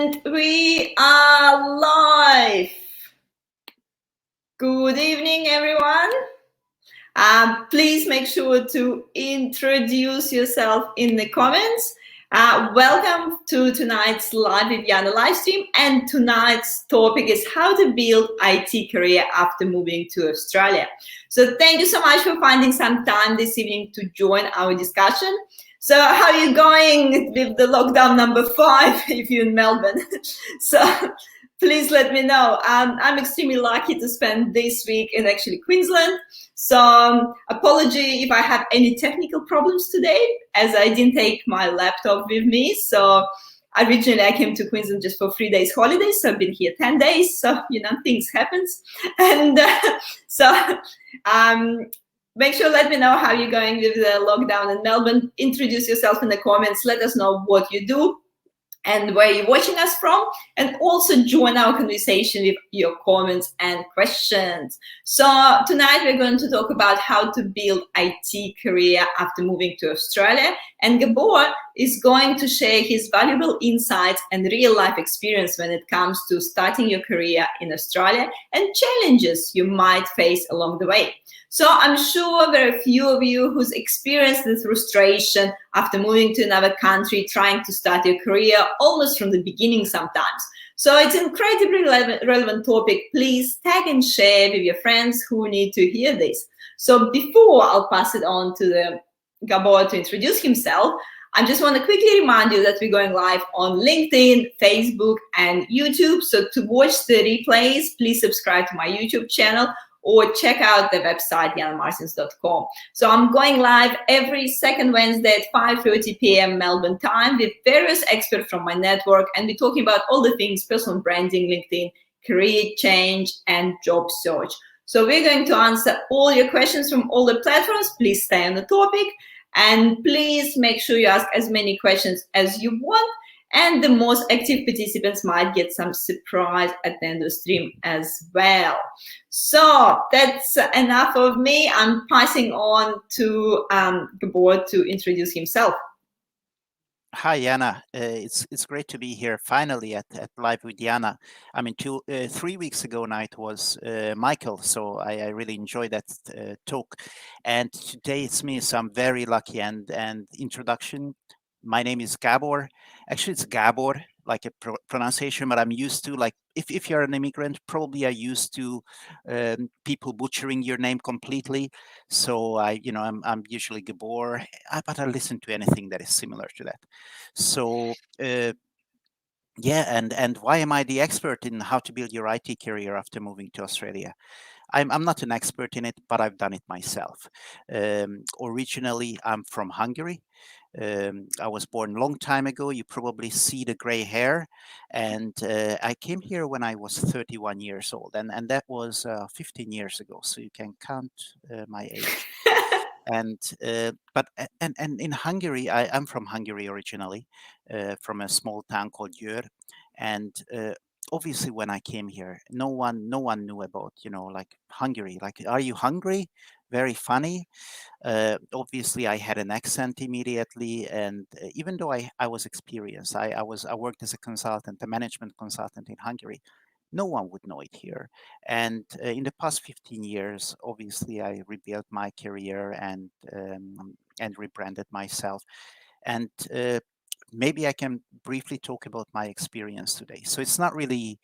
And we are live. Good evening, everyone. Please make sure to introduce yourself in the comments. Welcome to tonight's Live with Yana live stream. And tonight's topic is how to build IT career after moving to Australia. So thank you so much for finding some time this evening to join our discussion. So how are you going with the lockdown number 5 if you're in Melbourne? So please let me know. I'm extremely lucky to spend this week in actually Queensland. So apology if I have any technical problems today, as I didn't take my laptop with me. So originally I came to Queensland just for 3 days holidays. So I've been here 10 days. So, things happens. And make sure let me know how you're going with the lockdown in Melbourne. Introduce yourself in the comments. Let us know what you do and where you're watching us from, and also join our conversation with your comments and questions. So tonight we're going to talk about how to build IT career after moving to Australia, and Gabor is going to share his valuable insights and real life experience when it comes to starting your career in Australia and challenges you might face along the way. So I'm sure there are a few of you who's experienced the frustration after moving to another country, trying to start your career almost from the beginning sometimes. So it's an incredibly relevant topic. Please tag and share with your friends who need to hear this. So before I'll pass it on to Gabor to introduce himself, I just want to quickly remind you that we're going live on LinkedIn, Facebook, and YouTube. So to watch the replays, please subscribe to my YouTube channel or check out the website, yanamartins.com. So I'm going live every second Wednesday at 5:30 p.m. Melbourne time with various experts from my network, and we're talking about all the things personal branding, LinkedIn, career change, and job search. So we're going to answer all your questions from all the platforms. Please stay on the topic, and please make sure you ask as many questions as you want. And the most active participants might get some surprise at the end of the stream as well. So that's enough of me. I'm passing on to Gabor to introduce himself. Hi, Yana. It's great to be here finally at Live with Yana. I mean, 3 weeks ago now it was Michael, so I really enjoyed that talk. And today it's me, so I'm very lucky. And introduction, my name is Gabor. Actually, it's Gabor, like a pronunciation, but I'm used to, like, if you're an immigrant, probably are used to people butchering your name completely. So I'm usually Gabor, but I listen to anything that is similar to that. So yeah, and why am I the expert in how to build your IT career after moving to Australia? I'm not an expert in it, but I've done it myself. Originally, I'm from Hungary. I was born a long time ago. You probably see the gray hair. And I came here when I was 31 years old. And that was 15 years ago. So you can count my age. And in Hungary, I'm from Hungary originally, from a small town called Győr. And obviously when I came here, no one knew about, like Hungary. Like, are you hungry? Very funny. Obviously I had an accent immediately, and even though I was experienced, I worked as a consultant, a management consultant in Hungary, no one would know it here. And in the past 15 years, obviously I rebuilt my career and rebranded myself. And maybe I can briefly talk about my experience today. So it's not really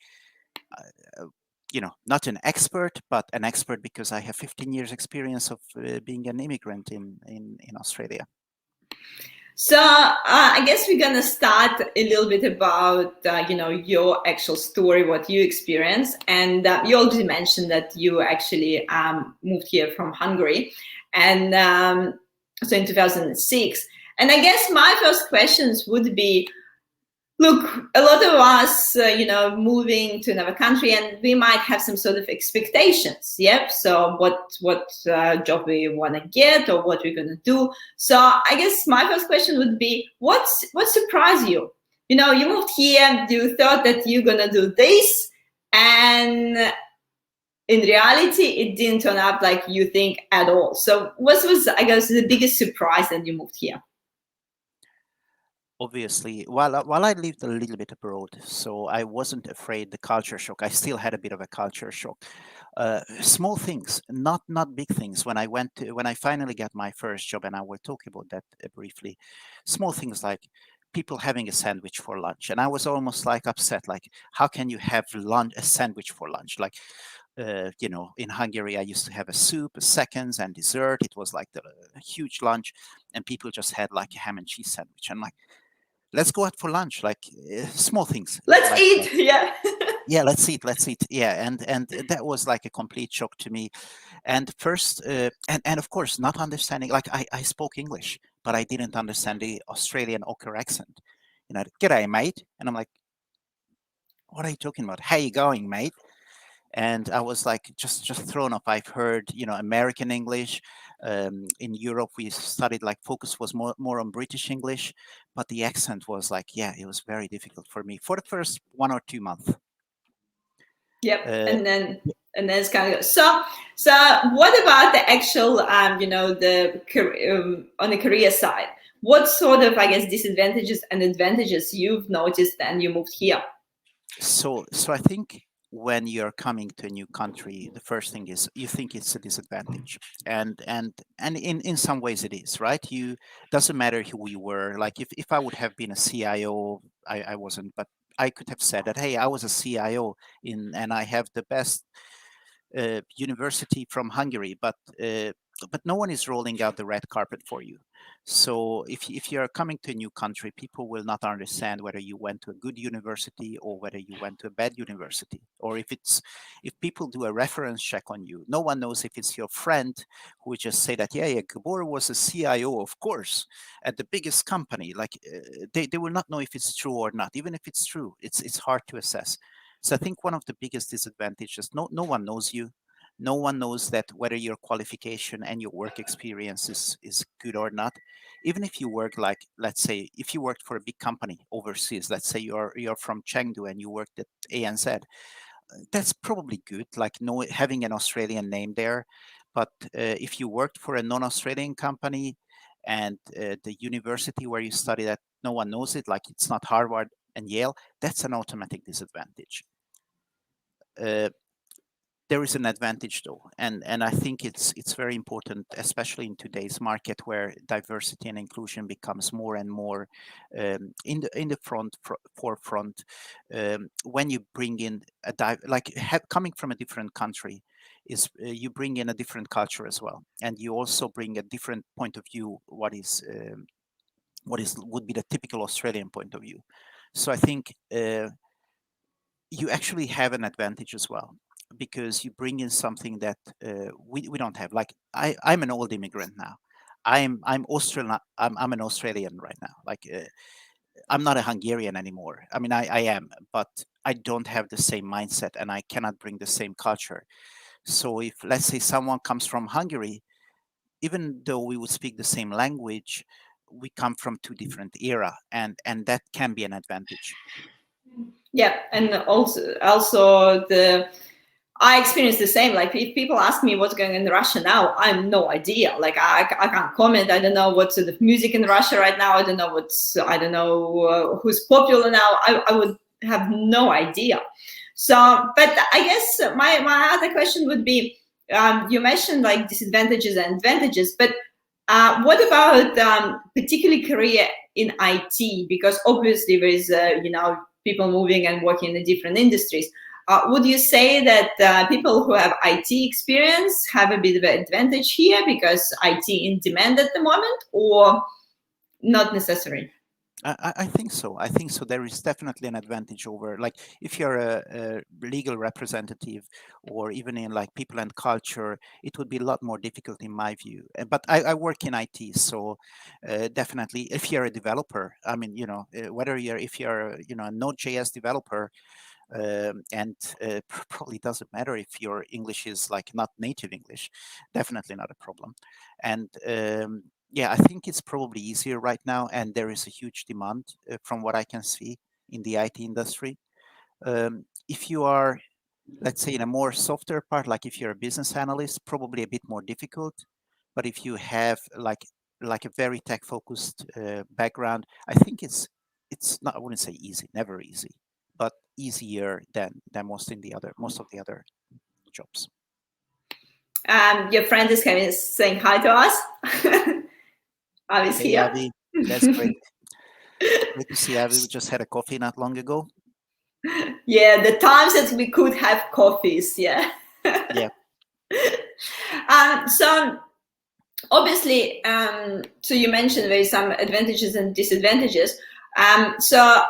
not an expert, but an expert because I have 15 years experience of being an immigrant in Australia. So I guess we're going to start a little bit about, your actual story, what you experienced. And you already mentioned that you actually moved here from Hungary. And so in 2006. And I guess my first questions would be, look, a lot of us, moving to another country, and we might have some sort of expectations. Yep. So what job we want to get or what we're going to do. So I guess my first question would be, what surprised you? You moved here, you thought that you're going to do this, and in reality, it didn't turn out like you think at all. So what was, I guess, the biggest surprise that you moved here? obviously, while I lived a little bit abroad, so I wasn't afraid the culture shock. I still had a bit of a culture shock. Small things, not big things. When I finally got my first job, and I will talk about that briefly. Small things like people having a sandwich for lunch, and I was almost like upset. Like, how can you have lunch a sandwich for lunch? Like, in Hungary, I used to have a soup, a seconds, and dessert. It was like the huge lunch, and people just had like a ham and cheese sandwich. I'm like, let's go out for lunch, like small things Let's like that. eat. Yeah. Yeah, let's eat. Yeah, and that was like a complete shock to me. And first, and of course, not understanding. Like I spoke English, but I didn't understand the Australian ochre accent. G'day, mate, and I'm like, what are you talking about? How you going, mate? And I was like just thrown off. I've heard American English. In Europe, we studied like focus was more on British English, but the accent was like, yeah, it was very difficult for me for the first 1 or 2 months. Yep. Uh, And then it's kind of so what about the actual on the career side? What sort of, I guess, disadvantages and advantages you've noticed and you moved here? so I think when you're coming to a new country, the first thing is you think it's a disadvantage, and in some ways it is, right? You doesn't matter who you were. Like if I would have been a CIO, I wasn't, but I could have said that, hey, I was a CIO and I have the best university from Hungary, but no one is rolling out the red carpet for you. So if you're coming to a new country, people will not understand whether you went to a good university or whether you went to a bad university, or if people do a reference check on you, no one knows if it's your friend who would just say that, yeah, Gabor was a CIO, of course, at the biggest company. Like they will not know if it's true or not. Even if it's true, it's hard to assess. So I think one of the biggest disadvantages, no one knows you. No one knows that whether your qualification and your work experience is good or not. Even if you work like, let's say, if you worked for a big company overseas, let's say you're from Chengdu and you worked at ANZ, that's probably good, like having an Australian name there. But if you worked for a non-Australian company and the university where you studied at, no one knows it, like it's not Harvard and Yale, that's an automatic disadvantage. Uh, there is an advantage though, and I think it's very important, especially in today's market where diversity and inclusion becomes more and more in the forefront. When you bring in coming from a different country is you bring in a different culture as well, and you also bring a different point of view. What is would be the typical Australian point of view. So I think you actually have an advantage as well, because you bring in something that we don't have. Like I'm an old immigrant now. I'm Australian. I'm an Australian right now. Like I'm not a Hungarian anymore. I mean, I am, but I don't have the same mindset and I cannot bring the same culture. So if, let's say, someone comes from Hungary, even though we would speak the same language, we come from two different era, and that can be an advantage. Yeah, and also the I experienced the same. Like if people ask me what's going on in Russia now, I have no idea. Like I can't comment. I don't know what's the music in Russia right now. I don't know who's popular now. I would have no idea. So, but I guess my other question would be, you mentioned like disadvantages and advantages, but what about particularly career in IT? Because obviously there is people moving and working in different industries. Would you say that people who have IT experience have a bit of an advantage here because IT in demand at the moment, or not necessary? I think so. I think so. There is definitely an advantage over, like, if you're a legal representative or even in like people and culture, it would be a lot more difficult in my view. But I work in IT, so definitely, if you're a developer, I mean, whether if you're a Node.js developer, and probably doesn't matter if your English is like not native English, definitely not a problem. And yeah, I think it's probably easier right now, and there is a huge demand from what I can see in the IT industry. If you are, let's say, in a more software part, like if you're a business analyst, probably a bit more difficult. But if you have like like a very tech focused background, I think it's not, I wouldn't say easy, never easy, but easier than most of the other jobs. Your friend is coming, saying hi to us. Avi's Hey here. Avi, that's great. It's great to see Avi. We just had a coffee not long ago. Yeah, the times that we could have coffees. Yeah. Yeah. So obviously, so you mentioned there is some advantages and disadvantages. So,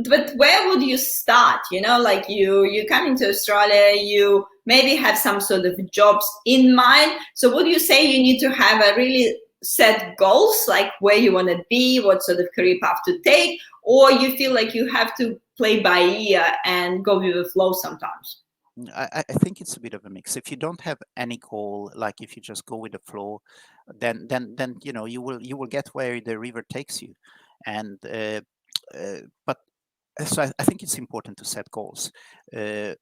but where would you start? You know, like you come into Australia, you maybe have some sort of jobs in mind. So, would you say you need to have a really set goals, like where you want to be, what sort of career path to take, or you feel like you have to play by ear and go with the flow sometimes? I think it's a bit of a mix. If you don't have any goal, like if you just go with the flow, then you will get where the river takes you, and but so I think it's important to set goals. Uh,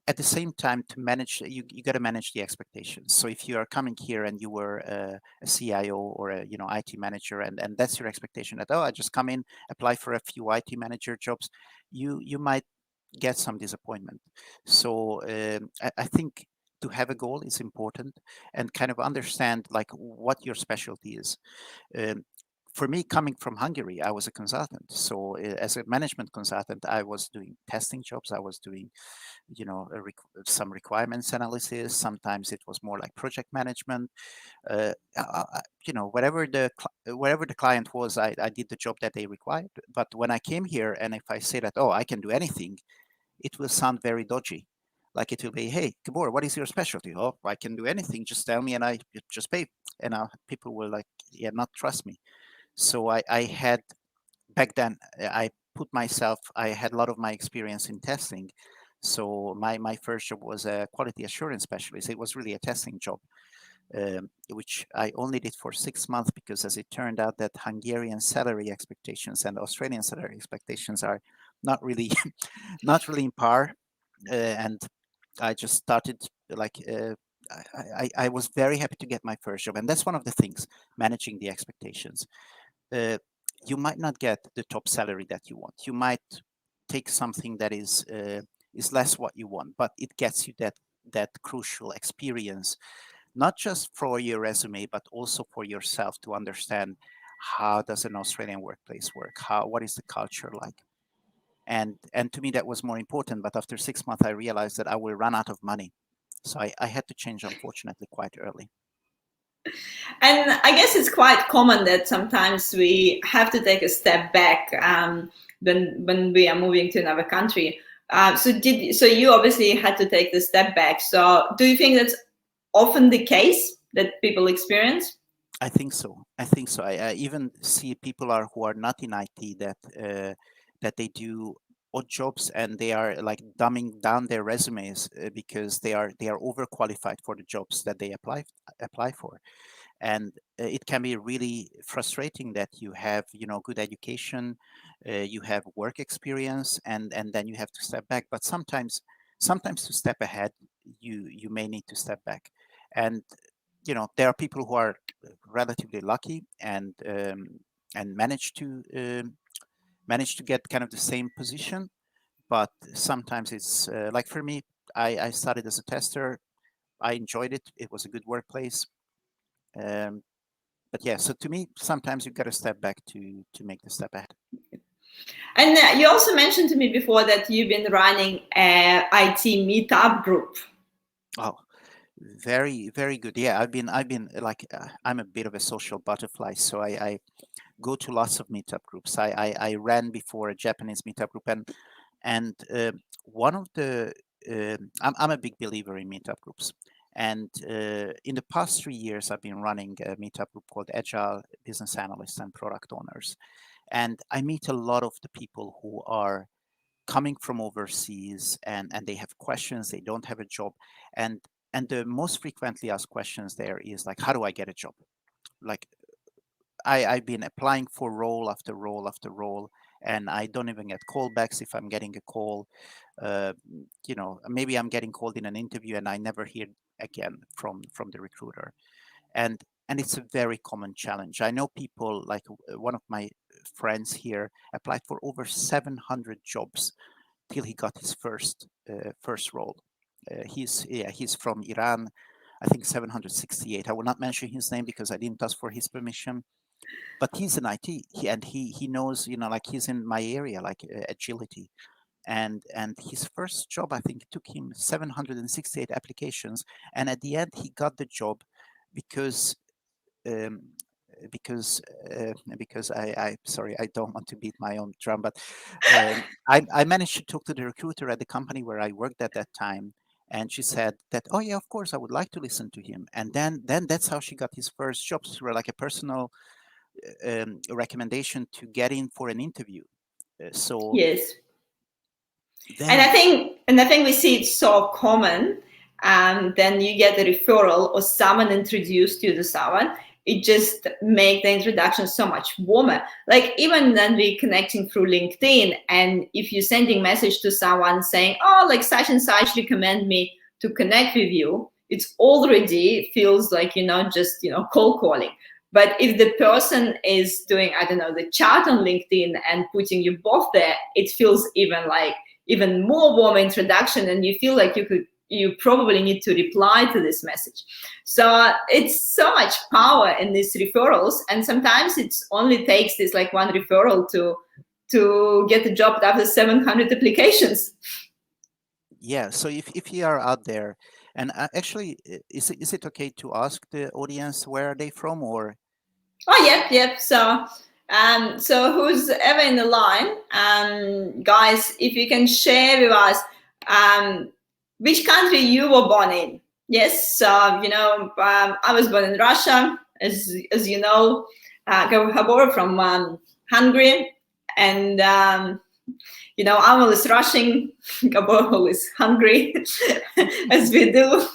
at the same time, to manage, you got to manage the expectations. So if you are coming here and you were a CIO or a IT manager, and that's your expectation that, oh, I just come in, apply for a few IT manager jobs, you might get some disappointment. So I think to have a goal is important, and kind of understand like what your specialty is. um, for me, coming from Hungary, I was a consultant. So as a management consultant, I was doing testing jobs. I was doing, some requirements analysis. Sometimes it was more like project management. Whatever the client was, I did the job that they required. But when I came here, and if I say that, oh, I can do anything, it will sound very dodgy. Like it will be, hey, Gabor, what is your specialty? Oh, I can do anything. Just tell me, and I just pay. And people will like, yeah, not trust me. So I had back then, I had a lot of my experience in testing. So my first job was a quality assurance specialist. It was really a testing job, which I only did for 6 months, because as it turned out that Hungarian salary expectations and Australian salary expectations are not really not really in par. And I just started like I was very happy to get my first job, and that's one of the things, managing the expectations. uh, you might not get the top salary that you want. You might take something that is less what you want, but it gets you that crucial experience, not just for your resume, but also for yourself, to understand how does an Australian workplace work, what is the culture like. And to me that was more important. But after 6 months, I realized that I will run out of money, so I had to change, unfortunately, quite early. And I guess it's quite common that sometimes we have to take a step back when we are moving to another country. So you obviously had to take the step back. So do you think that's often the case that people experience? I think so. I even see people who are not in IT, that they do odd jobs, and they are like dumbing down their resumes, because they are overqualified for the jobs that they apply for. And it can be really frustrating that you have good education, you have work experience, and then you have to step back. But sometimes to step ahead, you may need to step back. And there are people who are relatively lucky, and manage to get kind of the same position. But sometimes it's like for me, I started as a tester. I enjoyed it. It was a good workplace. um, but yeah, so to me, sometimes you've got to step back to make the step ahead. And you also mentioned to me before that you've been running a IT meetup group. Oh, very, very good. Yeah, I've been like, I'm a bit of a social butterfly, so I go to lots of meetup groups. I ran before a Japanese meetup group, and one of the I'm a big believer in meetup groups. And in the past 3 years, I've been running a meetup group called Agile Business Analysts and Product Owners. And I meet a lot of the people who are coming from overseas, and they have questions. They don't have a job. And the most frequently asked questions there is like, how do I get a job? Like, I've been applying for role after role after role, and I don't even get callbacks if I'm getting a call. Maybe I'm getting called in an interview, and I never hear again from the recruiter. And and it's a very common challenge. I know people like one of my friends here applied for over 700 jobs till he got his first role. He's from Iran. I think 768. I will not mention his name because I didn't ask for his permission. But he's in IT, and he knows, like he's in my area, like agility, and his first job, I think, took him 768 applications, and at the end he got the job because um, because I sorry, I don't want to beat my own drum, but I managed to talk to the recruiter at the company where I worked at that time, and she said that, oh yeah, of course I would like to listen to him, and then that's how she got his first job through like a personal recommendation to get in for an interview. So Yes. And then I think we see it so common. Then you get a referral or someone introduced you to someone. It just make the introduction so much warmer. Like even then we're connecting through LinkedIn, and if you're sending message to someone saying, "Oh, like such and such recommend me to connect with you," it's already feels like just cold calling. But if the person is doing, I don't know, the chat on LinkedIn and putting you both there, it feels even more warm introduction, and you feel like you probably need to reply to this message. So it's so much power in these referrals, and sometimes it only takes this like one referral to get a job after 700 applications. yeah, so if you are out there, and actually, is it okay to ask the audience where are they from, or Oh, yep. So who's ever in the line, guys, if you can share with us which country you were born in. Yes, so I was born in Russia, as you know, Gabor from Hungary, and I'm always rushing. Gabor is hungry, as we do.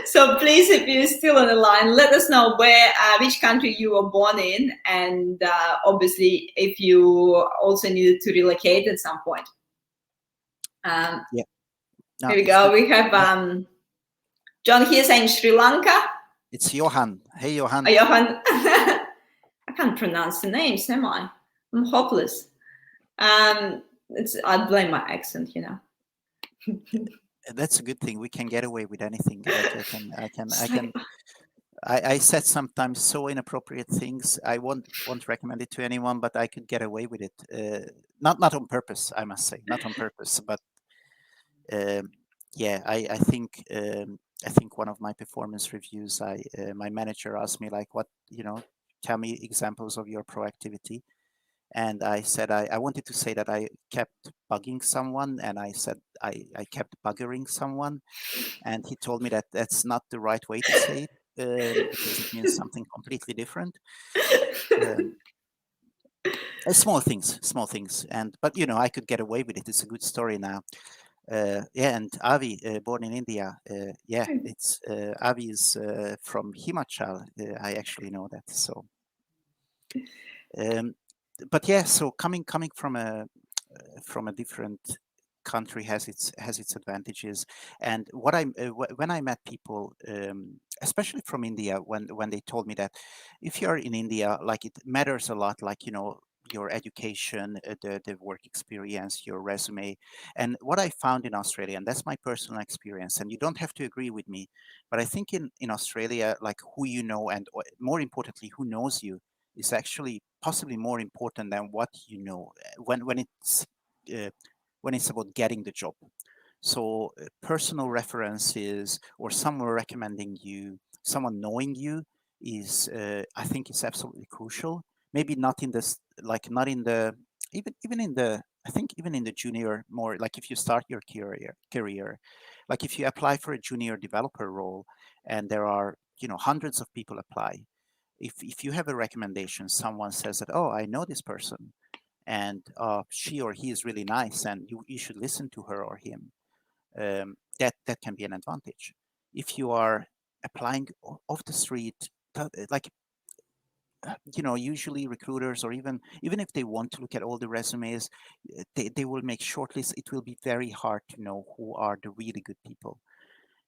So please, if you're still on the line, let us know which country you were born in, and obviously if you also needed to relocate at some point. yeah, no, Here we it's go. good. We have Yeah, John here saying Sri Lanka. it's Johan. Hey, Johan. Johan, I can't pronounce the names, am I? I'm hopeless. I blame my accent. That's a good thing. We can get away with anything. Like It's like, I said sometimes so inappropriate things. I won't recommend it to anyone, but I could get away with it. Not on purpose, I must say, not on purpose. But um, yeah, I think one of my performance reviews, my manager asked me like, what tell me examples of your proactivity, and I said I wanted to say that I kept bugging someone, and I said I kept buggering someone, and he told me that that's not the right way to say it because it means something completely different. Um, small things, and but I could get away with it. It's a good story now. Yeah, and Avi, born in India. Yeah, it's Avi is from Himachal. I actually know that. So, um, but yeah, so coming from a different country has its advantages. And when I met people, especially from India, when they told me that if you're in India, like it matters a lot, like your education, the work experience, your resume. And what I found in Australia, and that's my personal experience, and you don't have to agree with me, but I think in Australia, like who you know, and more importantly who knows you, is actually possibly more important than what you know uh, when it's about getting the job. So personal references or someone recommending you, someone knowing you is, I think, is absolutely crucial. Maybe not in this, like not in the even in the I think even in the junior, more like if you start your career, like if you apply for a junior developer role and there are hundreds of people apply, if you have a recommendation, someone says that, oh, I know this person, and she or he is really nice, and you should listen to her or him. That can be an advantage. If you are applying off the street, like usually recruiters, or even if they want to look at all the resumes, they will make shortlists. It will be very hard to know who are the really good people.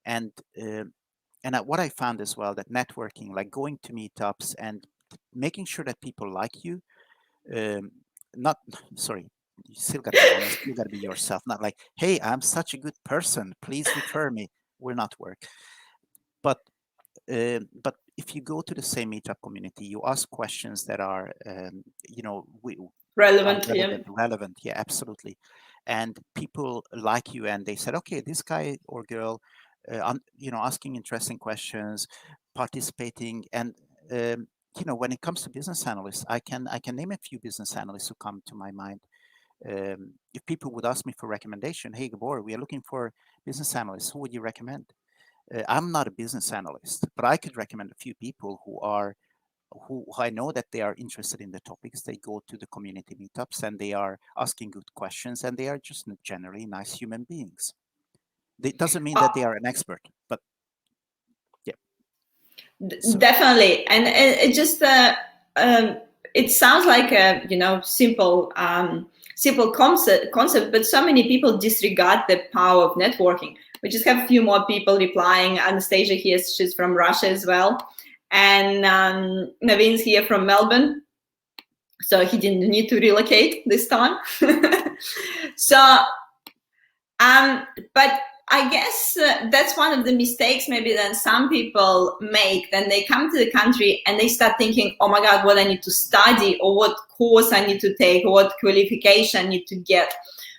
And what I found as well, that networking, like going to meetups and making sure that people like you, um, not sorry, you still got to be honest, you got to be yourself, not like, hey, I'm such a good person, please refer me, will not work. But but if you go to the same meetup community, you ask questions that are, are Relevant, yeah. relevant. Yeah, absolutely. And people like you, and they said, okay, this guy or girl, asking interesting questions, participating, and when it comes to business analysts, I can name a few business analysts who come to my mind. If people would ask me for recommendation, hey Gabor, we are looking for business analysts, who would you recommend? I'm not a business analyst, but I could recommend a few people who I know that they are interested in the topics. They go to the community meetups and they are asking good questions, and they are just generally nice human beings. It doesn't mean that they are an expert, but yeah. So Definitely, and it just it sounds like a simple simple concept, but so many people disregard the power of networking. We just have a few more people replying. Anastasia here, she's from Russia as well, and Naveen's here from Melbourne, so he didn't need to relocate this time. So but I guess that's one of the mistakes maybe that some people make. Then they come to the country and they start thinking, oh my God, what I need to study, or what course I need to take, or what qualification I need to get.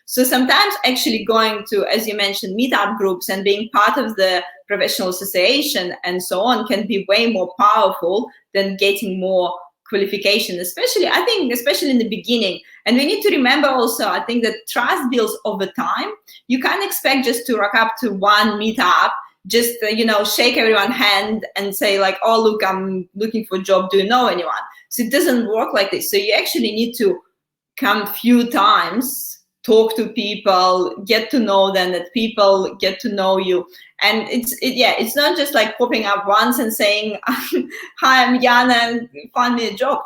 So sometimes actually going to, as you mentioned, meetup groups and being part of the professional association and so on can be way more powerful than getting more qualification, especially, I think, especially in the beginning. And we need to remember also, I think, that trust builds over time. You can't expect just to rock up to one meetup, just shake everyone's hand and say like, oh look, I'm looking for a job, do you know anyone? So it doesn't work like this. So you actually need to come few times, talk to people, get to know them, that people get to know you. And it's not just like popping up once and saying, hi, I'm Jana, find me a job.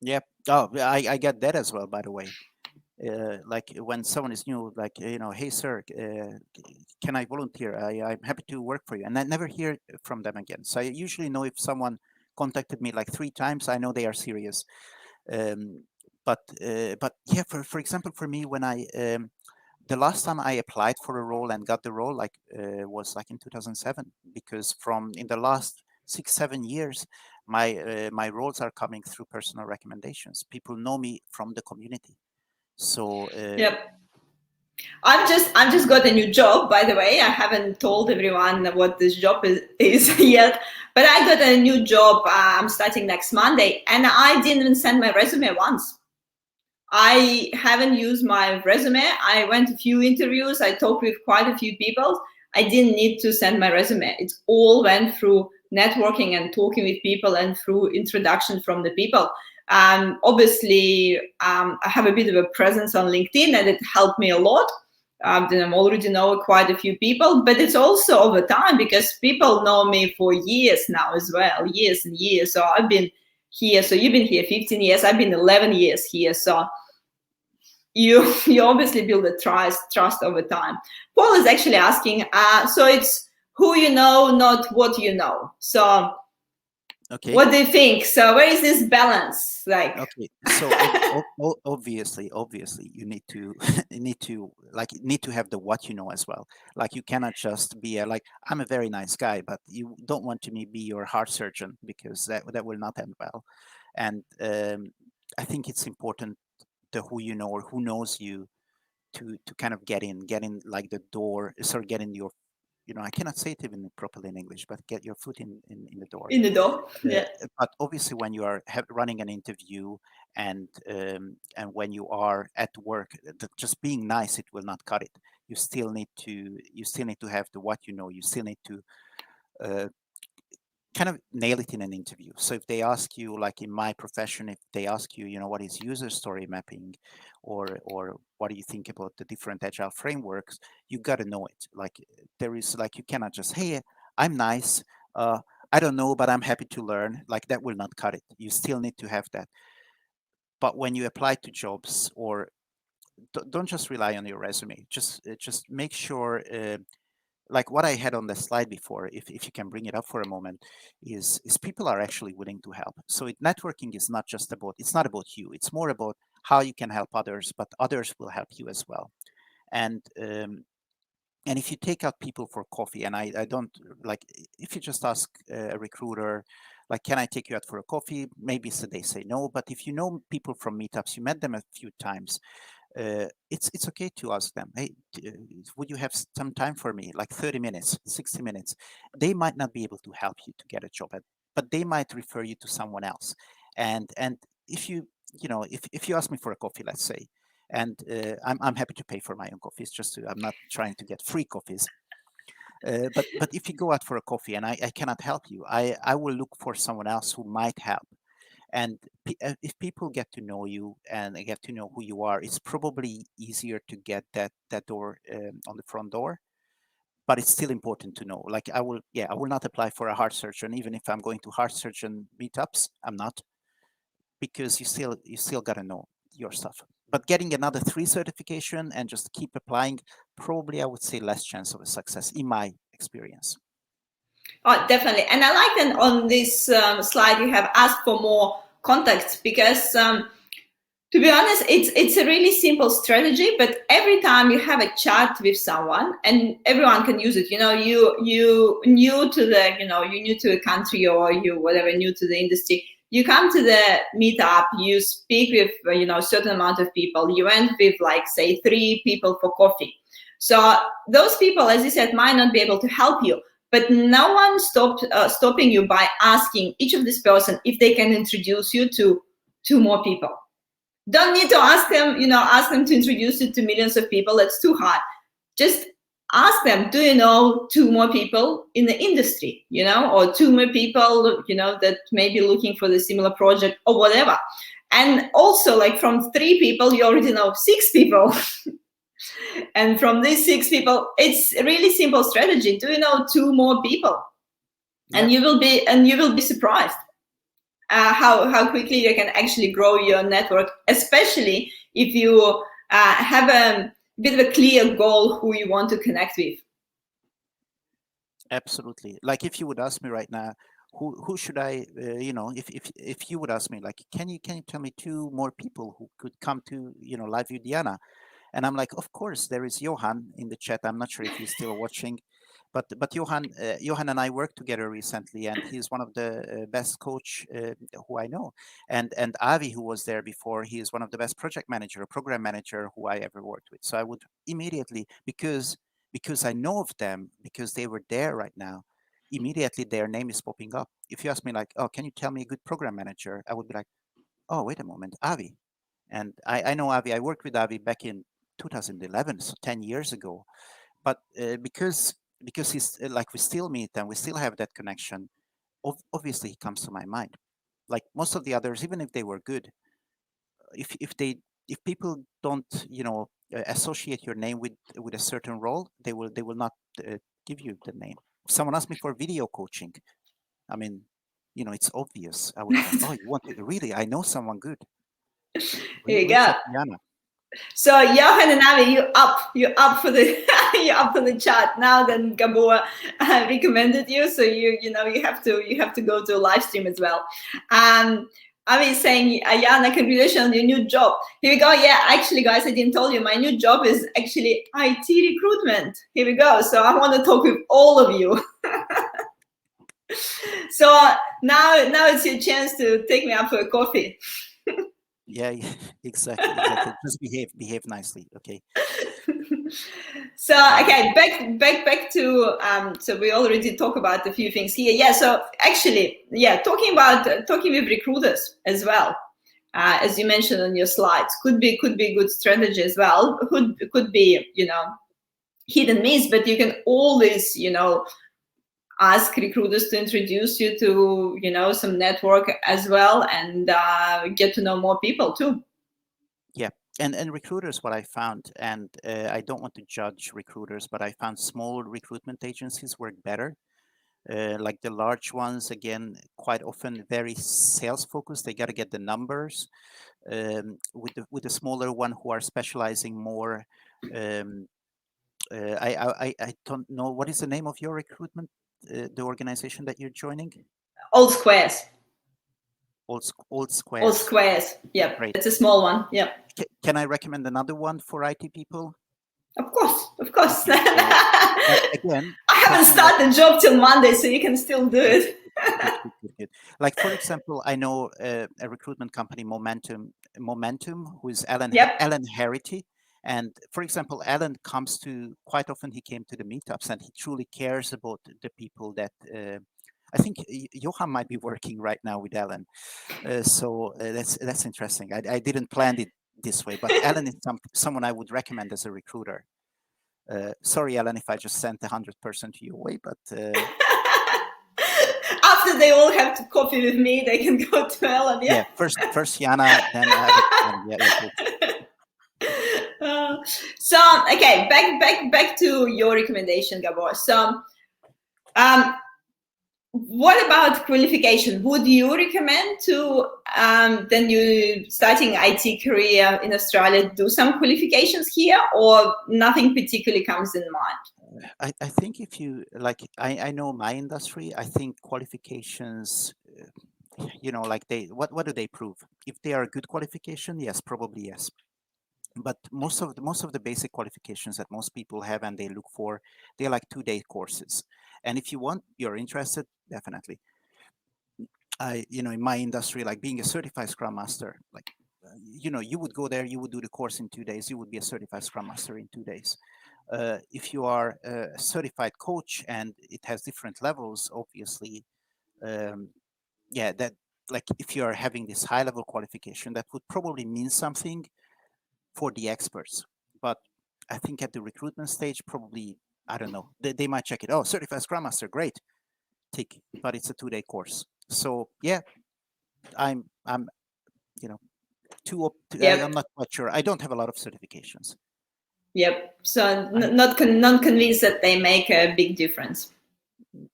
yeah. Oh, I get that as well, by the way. Like when someone is new, like, hey sir, can I volunteer? I'm happy to work for you, and I never hear from them again. So I usually know if someone contacted me like 3 times, I know they are serious. um, but yeah, for example, for me, when the last time I applied for a role and got the role, like, was like in 2007, because from in the last 6-7 years, my roles are coming through personal recommendations. People know me from the community. So Yep. I've just got a new job, by the way. I haven't told everyone what this job is yet, but I got a new job. I'm starting next Monday, and I didn't even send my resume once. I haven't used my resume. I went to a few interviews. I talked with quite a few people. I didn't need to send my resume. It all went through networking and talking with people and through introduction from the people. Obviously, I have a bit of a presence on LinkedIn, and it helped me a lot. Then I'm already know quite a few people, but it's also over time, because people know me for years now as well, years and years. So I've been here. So you've been here 15 years. I've been 11 years here. So you obviously build a trust over time. Paul is actually asking, so it's who you know, not what you know. So okay. what do you think? So where is this balance? Like, Okay, so obviously, you need to you need to have the what you know as well. Like you cannot just be like, I'm a very nice guy, but you don't want to be your heart surgeon, because that will not end well. And I think it's important, the who you know or who knows you, to kind of get in like the door, start getting your, I cannot say it even properly in English, but get your foot in the door. in the door. Yeah. But obviously, when you are running an interview, and when you are at work, just being nice, it will not cut it. You still need to have the what you know. You still need to uh, kind of nail it in an interview. So if they ask you, like in my profession, if they ask you, what is user story mapping, or what do you think about the different agile frameworks, you got to know it. Like there is, like, you cannot just, hey, I'm nice, I don't know, but I'm happy to learn. Like that will not cut it. You still need to have that. But when you apply to jobs, or don't just rely on your resume. Just make sure like what I had on the slide before, if you can bring it up for a moment, is people are actually willing to help. So networking is not just about, it's not about you. It's more about how you can help others, but others will help you as well. And and if you take out people for coffee, and I don't like, if you just ask a recruiter, like, can I take you out for a coffee? Maybe so they say no. But if you know people from meetups, you met them a few times, it's okay to ask them, hey, would you have some time for me, like 30 minutes, 60 minutes? They might not be able to help you to get a job, but they might refer you to someone else. And if if you ask me for a coffee, let's say, and I'm happy to pay for my own coffees, I'm not trying to get free coffees. But if you go out for a coffee and I cannot help you, I will look for someone else who might help. And if people get to know you and they get to know who you are, it's probably easier to get that door on the front door. But it's still important to know. Like I will not apply for a heart surgeon, even if I'm going to heart surgeon meetups. I'm not, because you still got to know your stuff. But getting another 3 certification and just keep applying, probably I would say less chance of a success in my experience. Oh, definitely. And I like that on this slide you have asked for more contacts, because to be honest, it's a really simple strategy, but every time you have a chat with someone, and everyone can use it, you new to the, you new to a country, or you whatever, new to the industry, you come to the meetup, you speak with a certain amount of people, you went with, like, say 3 people for coffee. So those people, as you said, might not be able to help you, but no one stopping you by asking each of this person if they can introduce you to 2 more people. Don't need to ask them to introduce you to millions of people. That's too hard. Just ask them, do you know 2 more people in the industry, or 2 more people, that may be looking for the similar project or whatever. And also, like, from 3 people, you already know 6 people. And from these 6 people, it's a really simple strategy. Do you know 2 more people? Yep. And you will be surprised how quickly you can actually grow your network, especially if you have a bit of a clear goal who you want to connect with. Absolutely. Like, if you would ask me right now, who should I, if you would ask me, like, can you tell me 2 more people who could come to, Live with Diana? And I'm like, of course, there is Johan in the chat. I'm not sure if he's still watching, but Johan and I worked together recently, and he's one of the best coach who I know. And Avi, who was there before, he is one of the best program manager who I ever worked with. So I would immediately, because I know of them, because they were there right now, immediately their name is popping up. If you ask me, like, oh, can you tell me a good program manager? I would be like, oh, wait a moment, Avi. And I know Avi. I worked with Avi back in 2011, so 10 years ago. But because he's like, we still meet and we still have that connection, obviously he comes to my mind. Like most of the others, even if they were good, if people don't associate your name with a certain role, they will not give you the name. If someone asks me for video coaching, I mean, it's obvious. I would be like, oh, you want to really? I know someone good. Here you Reach go. out to Jana. So Johan and Avi, you up for the you up for the chat now. Then Gabor recommended you, so you have to go to a live stream as well. Avi is saying, Jana, congratulations on your new job. Here we go. Yeah, actually, guys, I didn't tell you, my new job is actually IT recruitment. Here we go. So I want to talk with all of you. So now it's your chance to take me out for a coffee. Yeah, exactly. Just behave nicely, okay? So okay, back to so we already talked about a few things here. Yeah, so actually, yeah, talking with recruiters as well, as you mentioned on your slides, could be good strategy as well. Could be hidden miss, but you can always ask recruiters to introduce you to some network as well, and get to know more people too. Yeah, and recruiters, what I found, and I don't want to judge recruiters, but I found small recruitment agencies work better. Like the large ones, again, quite often very sales focused. They got to get the numbers. With the smaller one who are specializing more, um, I don't know, what is the name of your recruitment, the organization that you're joining? All Squares. Old Squares. All Squares. Yep. Great. It's a small one. Yep. Can I recommend another one for IT people? Of course. Okay, so, again, I haven't started the job till Monday, so you can still do it. Good. Like, for example, I know a recruitment company, Momentum, who is Alan Harity. And for example, Alan quite often he came to the meetups, and he truly cares about the people that, I think Johan might be working right now with Alan. So that's interesting. I didn't plan it this way, but Alan is someone I would recommend as a recruiter. Sorry, Alan, if I just sent 100% to your way, but after they all have to coffee with me, they can go to Alan. Yeah, first Jana, then so okay, back to your recommendation, Gabor. So what about qualification? Would you recommend to then you starting IT career in Australia do some qualifications here, or nothing particularly comes in mind? I think if you like, I know my industry. I think qualifications, like what do they prove? If they are a good qualification, yes, probably yes. But most of the basic qualifications that most people have and they look for, they're like 2-day courses. And if you're interested, definitely. In my industry, like being a certified Scrum Master, like, you would go there, you would do the course in 2 days, you would be a certified Scrum Master in 2 days. If you are a certified coach and it has different levels, obviously, that, like, if you are having this high level qualification, that would probably mean something for the experts. But I think at the recruitment stage, probably, I don't know, they might check it. Oh, certified Scrum Master, great, tick. But it's a 2-day course. So yeah, I'm I'm not quite sure. I don't have a lot of certifications. Yep. So not convinced that they make a big difference.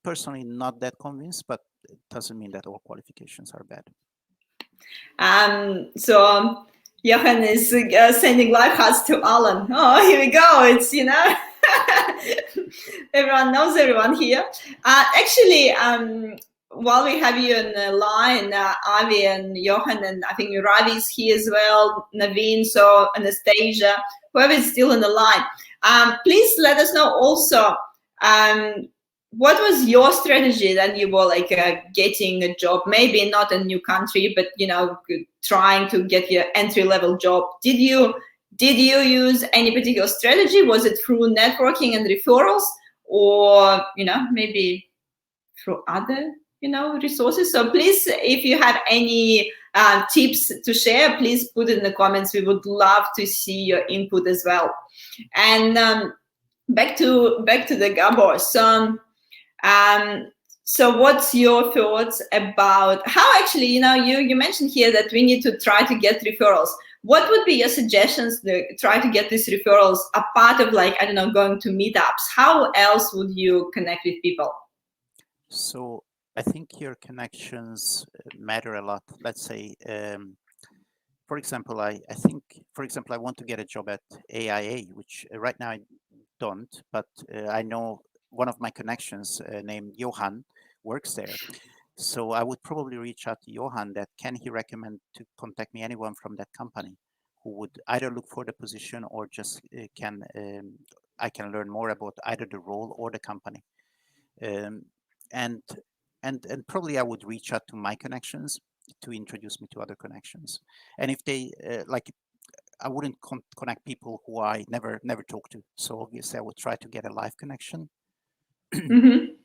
Personally, not that convinced, but it doesn't mean that all qualifications are bad. So Johan is sending life hearts to Alan. Oh, here we go. It's, everyone knows everyone here. Actually, while we have you on the line, Avi and Johan, and I think Ravi is here as well, Naveen, so Anastasia, whoever is still on the line. Please let us know also, what was your strategy that you were like getting a job, maybe not a new country, but trying to get your entry-level job? Did you use any particular strategy? Was it through networking and referrals, or maybe through other resources? So please, if you have any tips to share, please put it in the comments. We would love to see your input as well. And back to the Gabor. So what's your thoughts about how actually, you mentioned here that we need to try to get referrals. What would be your suggestions to try to get these referrals apart of, like, I don't know, going to meetups? How else would you connect with people? So I think your connections matter a lot. Let's say, for example, I want to get a job at AIA, which right now I don't, but I know one of my connections named Johan works there. So I would probably reach out to Johan that can he recommend to contact me anyone from that company who would either look for the position or just I can learn more about either the role or the company. And probably I would reach out to my connections to introduce me to other connections. And if they I wouldn't connect people who I never talk to. So obviously I would try to get a live connection. Mm-hmm.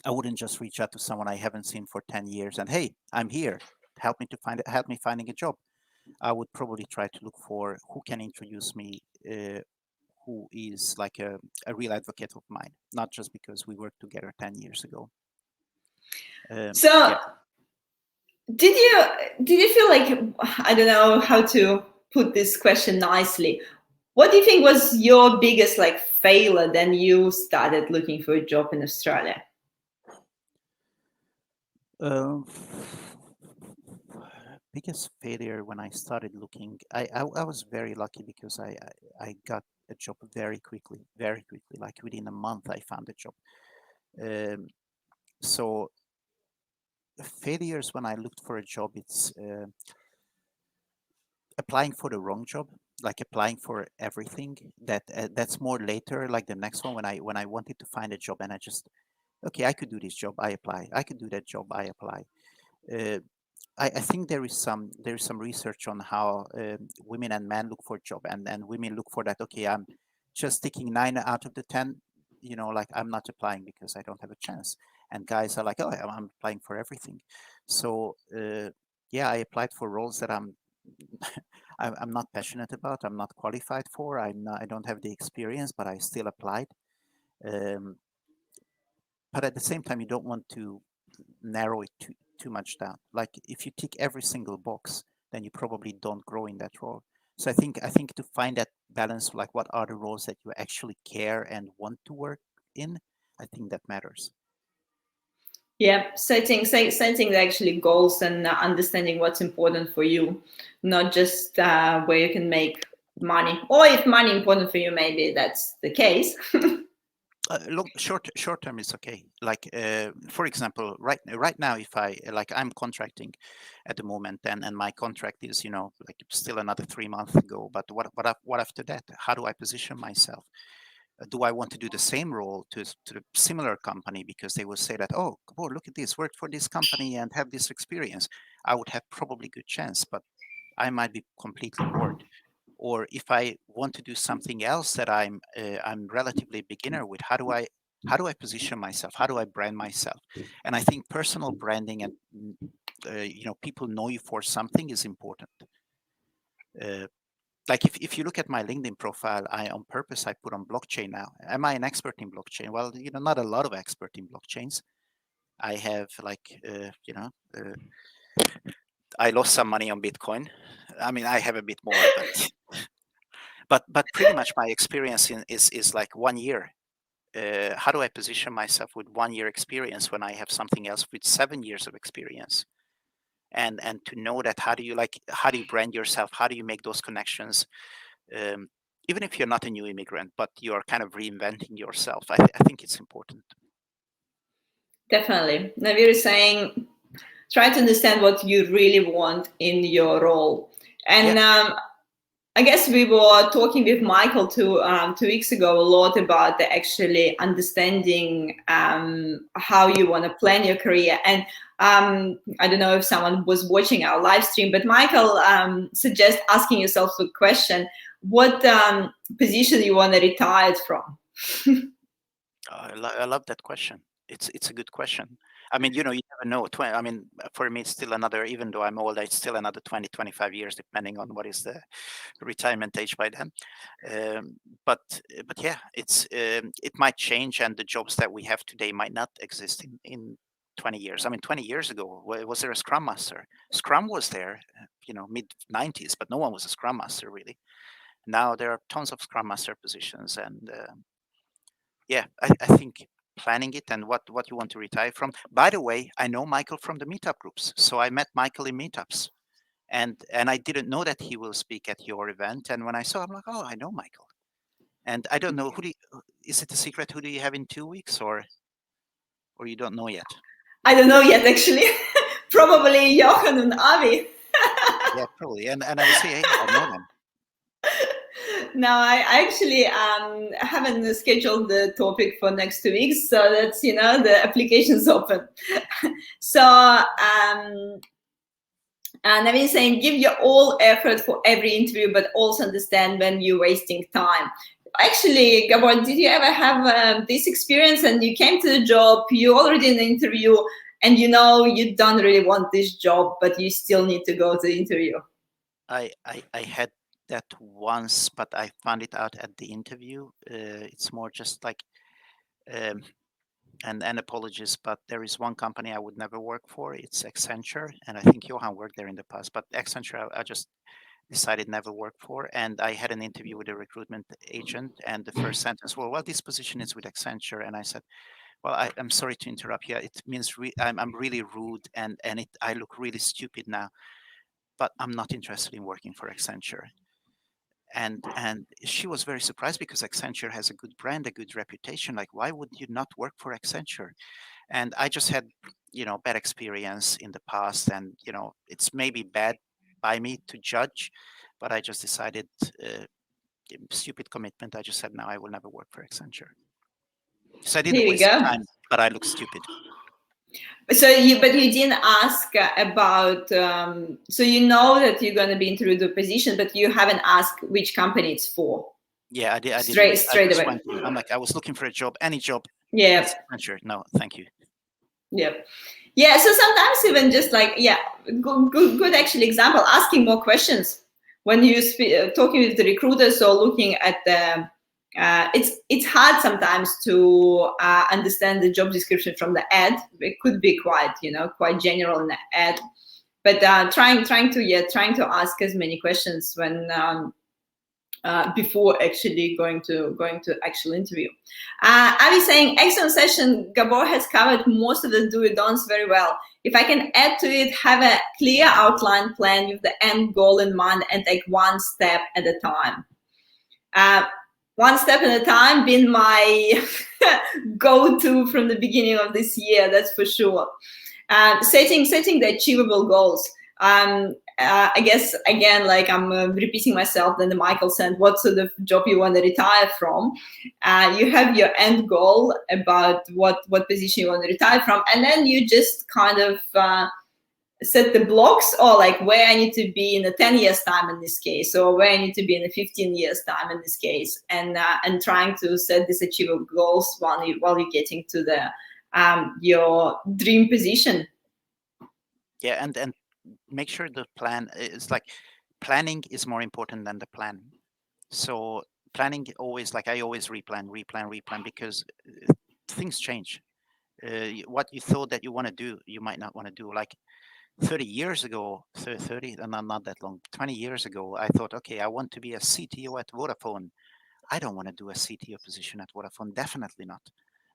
I wouldn't just reach out to someone I haven't seen for 10 years and, hey, I'm here. Help me finding a job. I would probably try to look for who can introduce me, who is like a real advocate of mine, not just because we worked together 10 years ago. Did you feel like, I don't know how to put this question nicely, what do you think was your biggest failure then you started looking for a job in biggest failure when I started looking, I was very lucky because I got a job very quickly, very quickly. Like within a month, I found a job. Um, so failures when I looked for a job, it's applying for the wrong job, like applying for everything. That's more later. Like the next one, when I wanted to find a job and I just okay, I could do this job, I apply. I could do that job, I apply. Uh, I think there is some research on how women and men look for a job, and women look for that. Okay, I'm just taking 9 out of the 10. You know, like I'm not applying because I don't have a chance. And guys are like, oh, I'm applying for everything. So yeah, I applied for roles that I'm not passionate about. I'm not qualified for. I don't have the experience, but I still applied. Um, but at the same time, you don't want to narrow it too much down. Like if you tick every single box, then you probably don't grow in that role. So I think to find that balance, like what are the roles that you actually care and want to work in, I think that matters. Yeah, setting actually goals and understanding what's important for you, not just where you can make money, or if money important for you, maybe that's the case. Short term is okay. Like for example, right now, if I like I'm contracting at the moment, and my contract is like still another 3 months ago. But what after that? How do I position myself? Do I want to do the same role to a similar company because they will say that, oh, Gabor, look at this, work for this company and have this experience? I would have probably good chance, but I might be completely bored. Or if I want to do something else that I'm relatively beginner with, how do I position myself? How do I brand myself? And I think personal branding and people know you for something is important. Uh, like if you look at my LinkedIn profile, I on purpose I put on blockchain now. Am I an expert in blockchain? Well, not a lot of expert in blockchains. I have like I lost some money on Bitcoin. I mean, I have a bit more, but pretty much my experience is like 1 year. How do I position myself with 1 year experience when I have something else with 7 years of experience? And to know that, how do you brand yourself? How do you make those connections? um, Even if you're not a new immigrant, but you're kind of reinventing yourself, I think it's important. Definitely. Navir is saying, try to understand what you really want in your role. Yeah, And I guess we were talking with Michael 2 weeks ago a lot about the actually understanding how you want to plan your career. And I don't know if someone was watching our live stream, but Michael suggests asking yourself the question, what position you want to retire from? I love that question. It's a good question. I mean, you never know. I mean, for me, it's still another, even though I'm old, it's still another 20, 25 years, depending on what is the retirement age by then. Um, but yeah, it might change, and the jobs that we have today might not exist in 20 years. I mean, 20 years ago, was there a Scrum Master? Scrum was there, mid 90s, but no one was a Scrum Master really. Now there are tons of Scrum Master positions, and yeah, I think planning it and what you want to retire from. By the way, I know Michael from the meetup groups, so I met Michael in meetups, and I didn't know that he will speak at your event. And when I saw, I'm like, oh, I know Michael. And I don't know is it a secret? Who do you have in 2 weeks, or you don't know yet? I don't know yet, actually. Probably Johan and Avi. Yeah, probably. And I would say, hey, I know them. No, I actually haven't scheduled the topic for next 2 weeks, so that's the application's open. So and I've been saying, give your all effort for every interview, but also understand when you're wasting time. Actually, Gabor, did you ever have this experience and you came to the job, you already in the interview, and you don't really want this job, but you still need to go to the interview? I had that once, but I found it out at the interview. It's more just like um, and apologies, but there is one company I would never work for. It's Accenture, and I think Johan worked there in the past. But Accenture, I just decided never work for. And I had an interview with a recruitment agent, and the first sentence, well, this position is with Accenture, and I said, well, I'm sorry to interrupt you. It means I'm really rude, and I look really stupid now. but I'm not interested in working for Accenture. And she was very surprised because Accenture has a good brand, a good reputation. Like, why would you not work for Accenture? And I just had, bad experience in the past, and it's maybe bad by me to judge, but I just decided, stupid commitment. I just said, no, I will never work for Accenture. So I didn't Here we waste go. time, but I look stupid. So you didn't ask about. So you know that you're going to be into the position, but you haven't asked which company it's for. Yeah, I didn't. Straight away. Went in. I'm like, I was looking for a job, any job. Yeah. It's Accenture. No, thank you. Yeah. Yeah. So sometimes even just like, good actually example, asking more questions when you talking with the recruiters or looking at the. It's hard sometimes to understand the job description from the ad. It could be quite general in the ad, but trying to ask as many questions when before actually going to actual interview. I was saying, excellent session. Gabor has covered most of the do-it-don'ts very well. If I can add to it, have a clear outline plan with the end goal in mind and take one step at a time. One step at a time been my go-to from the beginning of this year, that's for sure. Setting the achievable goals. I guess again, like I'm repeating myself. Then the Michael said, "What sort of job you want to retire from?" You have your end goal about what position you want to retire from, and then you just kind of set the blocks, or like where I need to be in a 10 years time in this case, or where I need to be in a 15 years time in this case, and trying to set these achievable goals while you're getting to the your dream position. Yeah, and make sure the plan is like, planning is more important than the plan. So planning always, like, I always replan because things change. What you thought that you want to do, you might not want to do. Like 30 years ago, 30, not that long, 20 years ago, I thought, okay, I want to be a CTO at Vodafone. I don't want to do a CTO position at Vodafone. Definitely not.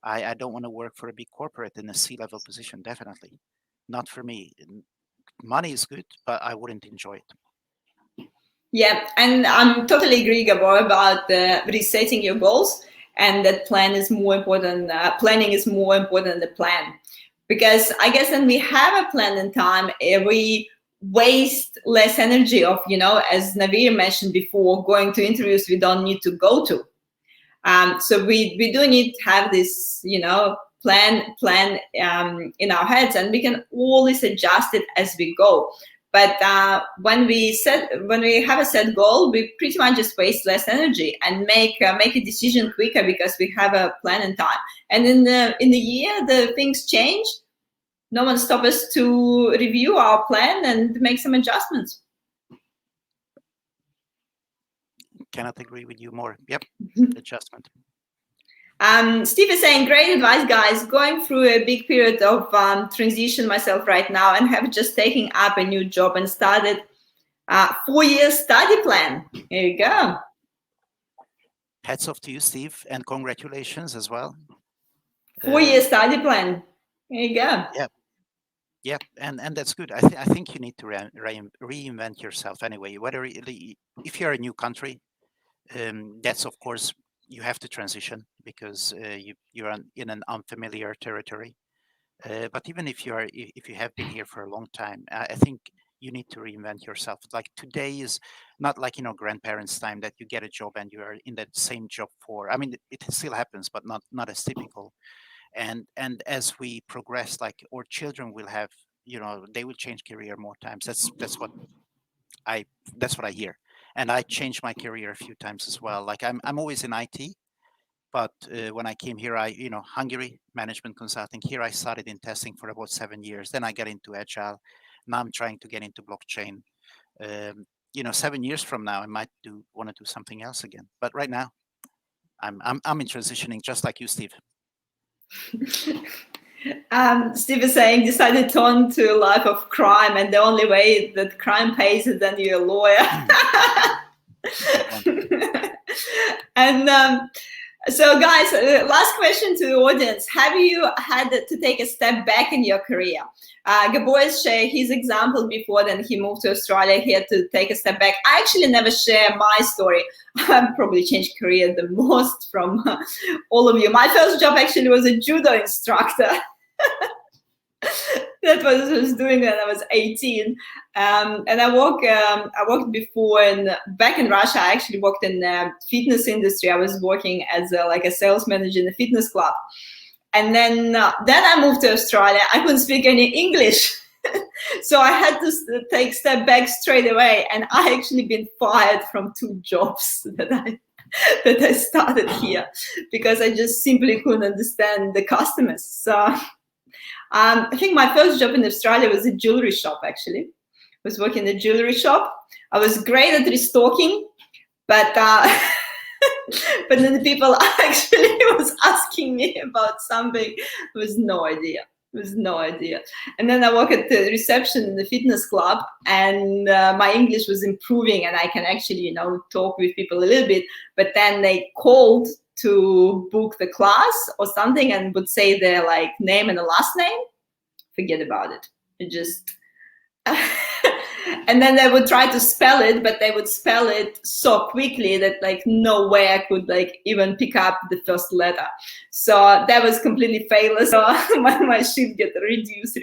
I don't want to work for a big corporate in a C-level position. Definitely not for me. Money is good, but I wouldn't enjoy it. Yeah, and I'm totally agree, Gabor, about resetting your goals, and that plan is more important. Planning is more important than the plan, because I guess when we have a plan in time, we waste less energy of, as Navir mentioned before, going to interviews we don't need to go to. So we do need to have this, plan in our heads, and we can always adjust it as we go. But when we have a set goal, we pretty much just waste less energy and make a decision quicker because we have a plan in time. And in the year, the things change. No one stops us to review our plan and make some adjustments. Cannot agree with you more. Yep, adjustment. Steve is saying, great advice, guys. Going through a big period of transition myself right now, and have just taken up a new job and started 4-year study plan. There you go. Hats off to you, Steve, and congratulations as well. 4-year study plan. There you go. Yeah, and that's good. I think you need to reinvent yourself anyway. Whether if you're a new country, that's, of course, you have to transition because you're in an unfamiliar territory. But even if you have been here for a long time, I think you need to reinvent yourself. Like, today is not like grandparents' time that you get a job and you are in that same job for. I mean, it still happens, but not as typical. And as we progress, like, our children will have, they will change career more times. That's what I hear. And I changed my career a few times as well. Like, I'm always in IT, but when I came here, Hungary, management consulting. Here I started in testing for about 7 years. Then I got into agile. Now I'm trying to get into blockchain. 7 years from now, I might want to do something else again. But right now, I'm in transitioning, just like you, Steve. Steve is saying, decided to turn to a life of crime, and the only way that crime pays is then you're a lawyer. And So guys, last question to the audience. Have you had to take a step back in your career? Gabor shared his example before, then he moved to Australia. He had to take a step back. I actually never share my story. I've probably changed career the most from all of you. My first job actually was a judo instructor. That was what I was doing when I was 18. And I worked before back in Russia. I actually worked in the fitness industry. I was working as a sales manager in a fitness club. And then I moved to Australia. I couldn't speak any English. So I had to take a step back straight away. And I actually been fired from 2 jobs that I started here because I just simply couldn't understand the customers. So I think my first job in Australia was a jewelry shop, actually. I was working in a jewelry shop. I was great at restocking, but but then the people actually was asking me about something. There was no idea. And then I worked at the reception in the fitness club, and my English was improving, and I can actually, talk with people a little bit. But then they called to book the class or something and would say their name and the last name. Forget about it. It just and then they would try to spell it, but they would spell it so quickly that no way I could even pick up the first letter. So that was completely failure. So my shift get reduced,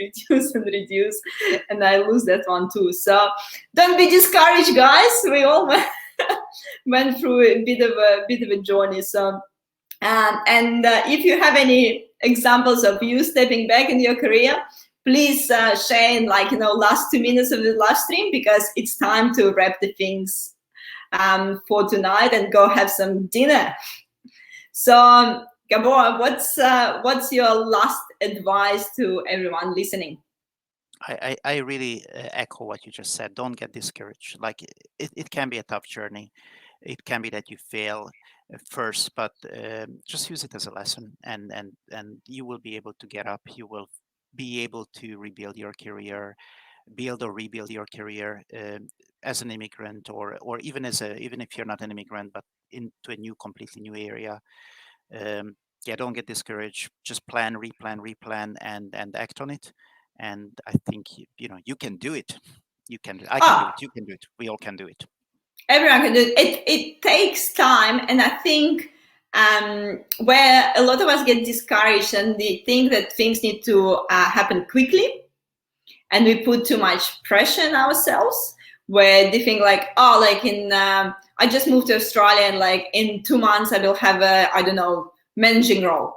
and I lose that one too. So don't be discouraged, guys. We all went through a bit of a journey. So and if you have any examples of you stepping back in your career, please share in last 2 minutes of the live stream, because it's time to wrap the things for tonight and go have some dinner. So Gabor, what's your last advice to everyone listening? I really echo what you just said. Don't get discouraged. It can be a tough journey. It can be that you fail first, but just use it as a lesson, and you will be able to get up. You will be able to rebuild your career, build or rebuild your career as an immigrant, or even if you're not an immigrant, but into a completely new area. Don't get discouraged. Just plan, replan, and act on it. And I think you can do it. You can. I can do it. You can do it. We all can do it. Everyone can do it. It takes time, and I think where a lot of us get discouraged and they think that things need to happen quickly, and we put too much pressure on ourselves, where they think I just moved to Australia, and in 2 months I will have a managing role,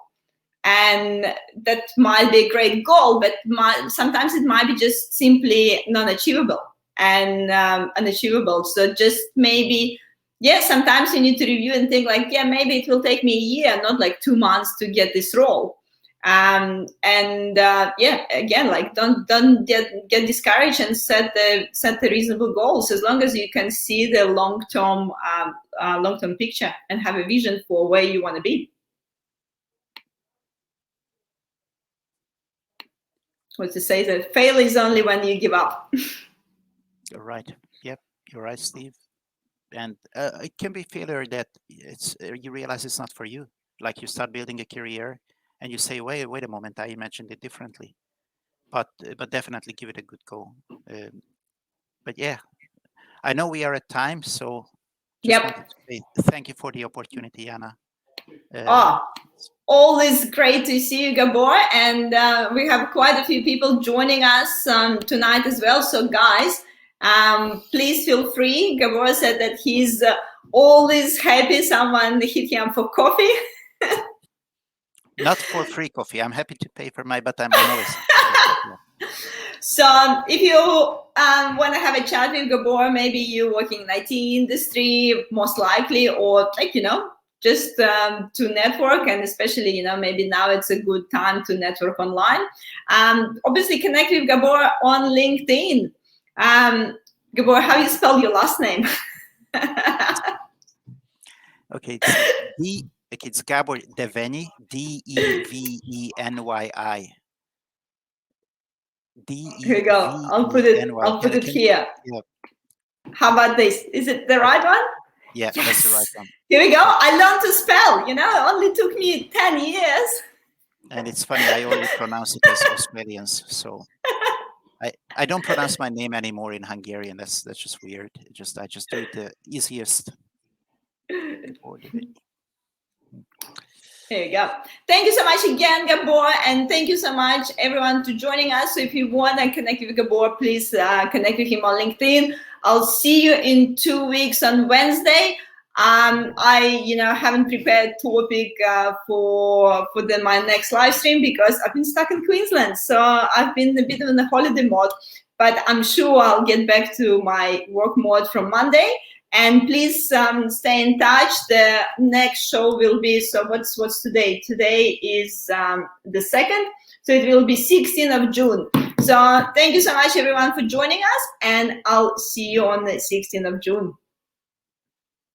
and that might be a great goal, but sometimes it might be just simply non-achievable and unachievable. So just maybe, sometimes you need to review and think maybe it will take me a year, not 2 months to get this role. Again, don't get discouraged, and set the reasonable goals, as long as you can see the long-term picture and have a vision for where you want to be. What to say, that fail is only when you give up. You're right. Yep, you're right, Steve. And it can be failure that you realize it's not for you. You start building a career, and you say, wait a moment, I imagined it differently. But definitely give it a good go. But yeah, I know we are at time, so just wanted to say thank you for the opportunity, Anna. Always great to see you, Gabor, and we have quite a few people joining us tonight as well. So guys, please feel free. Gabor said that he's always happy someone hit him for coffee. Not for free coffee. I'm happy to pay for my, but I'm always. So if you want to have a chat with Gabor, maybe you're working in the IT industry, most likely, or just to network, and especially maybe now it's a good time to network online. Obviously connect with Gabor on LinkedIn. Gabor, how you spell your last name? Okay, it's Gabor Devenyi, Devenyi. Here we go. I'll put it here. Yeah. How about this? Is it the right one? Yeah, Yes. that's the right one. Here we go. I learned to spell, it only took me 10 years. And it's funny, I only pronounce it as Australians, so I don't pronounce my name anymore in Hungarian. That's just weird. I just do it the easiest. Gabor Devenyi. There you go. Thank you so much again, Gabor, and thank you so much, everyone, to joining us. So if you want to connect with Gabor, please connect with him on LinkedIn. I'll see you in 2 weeks on Wednesday. I haven't prepared topic for my next live stream because I've been stuck in Queensland, so I've been a bit in the holiday mode. But I'm sure I'll get back to my work mode from Monday. And please stay in touch. The next show will be, so what's today? Today is the 2nd, so it will be 16th of June. So thank you so much, everyone, for joining us, and I'll see you on the 16th of June.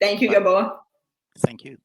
Thank you, Gabor. Thank you.